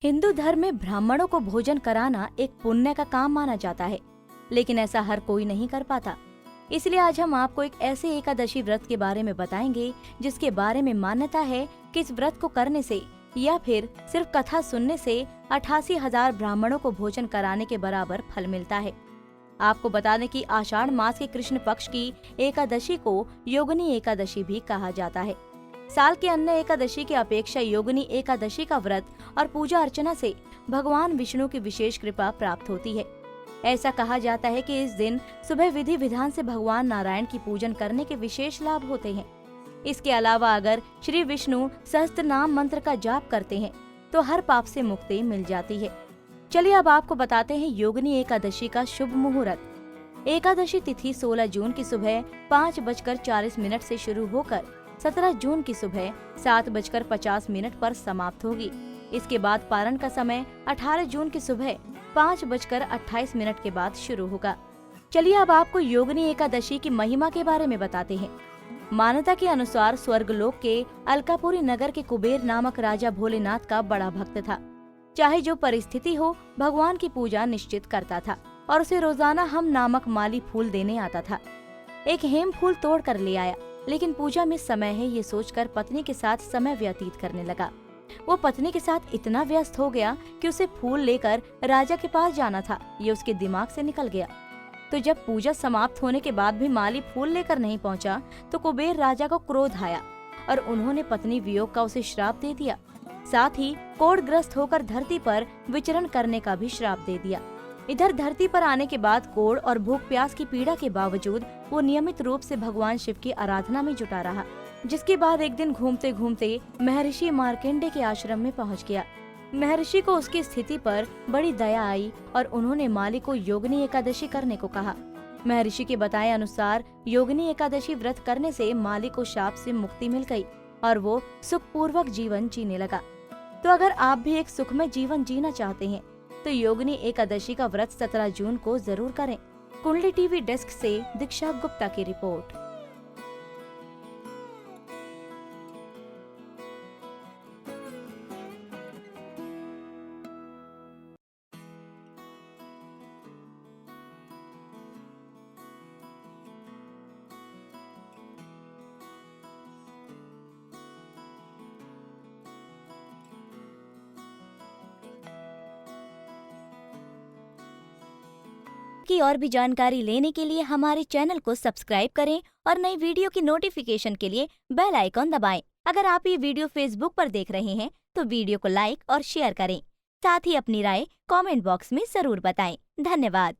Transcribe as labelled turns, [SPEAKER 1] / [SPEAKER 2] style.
[SPEAKER 1] हिंदू धर्म में ब्राह्मणों को भोजन कराना एक पुण्य का काम माना जाता है, लेकिन ऐसा हर कोई नहीं कर पाता। इसलिए आज हम आपको एक ऐसे एकादशी व्रत के बारे में बताएंगे जिसके बारे में मान्यता है कि इस व्रत को करने से या फिर सिर्फ कथा सुनने से 88,000 ब्राह्मणों को भोजन कराने के बराबर फल मिलता है। आपको बता दें कि आषाढ़ मास के कृष्ण पक्ष की एकादशी को योगिनी एकादशी भी कहा जाता है। साल के अन्य एकादशी की अपेक्षा योगिनी एकादशी का व्रत और पूजा अर्चना से भगवान विष्णु की विशेष कृपा प्राप्त होती है। ऐसा कहा जाता है कि इस दिन सुबह विधि विधान से भगवान नारायण की पूजन करने के विशेष लाभ होते हैं। इसके अलावा अगर श्री विष्णु सहस्त्र नाम मंत्र का जाप करते हैं तो हर पाप से मुक्ति मिल जाती है। चलिए अब आपको बताते हैं योगिनी एकादशी का शुभ मुहूर्त। एकादशी तिथि 16 जून की सुबह 5:40 से शुरू होकर 17 जून की सुबह 7:50 पर समाप्त होगी। इसके बाद पारण का समय 18 जून की सुबह 5:28 के बाद शुरू होगा। चलिए अब आपको योगिनी एकादशी की महिमा के बारे में बताते हैं। मान्यता के अनुसार स्वर्गलोक के अलकापुरी नगर के कुबेर नामक राजा भोलेनाथ का बड़ा भक्त था। चाहे जो परिस्थिति हो, भगवान की पूजा निश्चित करता था और उसे रोजाना हम नामक माली फूल देने आता था। एक हेम फूल तोड़ कर ले आया, लेकिन पूजा में समय है ये सोचकर पत्नी के साथ समय व्यतीत करने लगा। वो पत्नी के साथ इतना व्यस्त हो गया कि उसे फूल लेकर राजा के पास जाना था, ये उसके दिमाग से निकल गया। तो जब पूजा समाप्त होने के बाद भी माली फूल लेकर नहीं पहुंचा तो कुबेर राजा को क्रोध आया और उन्होंने पत्नी वियोग का उसे श्राप दे दिया। साथ ही कोढ़ग्रस्त होकर धरती पर विचरण करने का भी श्राप दे दिया। इधर धरती पर आने के बाद कोढ़ और भूख प्यास की पीड़ा के बावजूद वो नियमित रूप से भगवान शिव की आराधना में जुटा रहा, जिसके बाद एक दिन घूमते घूमते महर्षि मार्कंडेय के आश्रम में पहुंच गया। महर्षि को उसकी स्थिति पर बड़ी दया आई और उन्होंने माली को योगिनी एकादशी करने को कहा। महर्षि के बताए अनुसार योगिनी एकादशी व्रत करने से माली को शाप से मुक्ति मिल गई और वो सुखपूर्वक जीवन जीने लगा। तो अगर आप भी एक सुखमय जीवन जीना चाहते हैं तो योगिनी एकादशी का व्रत 17 जून को जरूर करें। कुंडली टीवी डेस्क से दीक्षा गुप्ता की रिपोर्ट। की और भी जानकारी लेने के लिए हमारे चैनल को सब्सक्राइब करें और नई वीडियो की नोटिफिकेशन के लिए बेल आइकॉन दबाएं। अगर आप ये वीडियो फेसबुक पर देख रहे हैं तो वीडियो को लाइक और शेयर करें। साथ ही अपनी राय कमेंट बॉक्स में जरूर बताएं। धन्यवाद।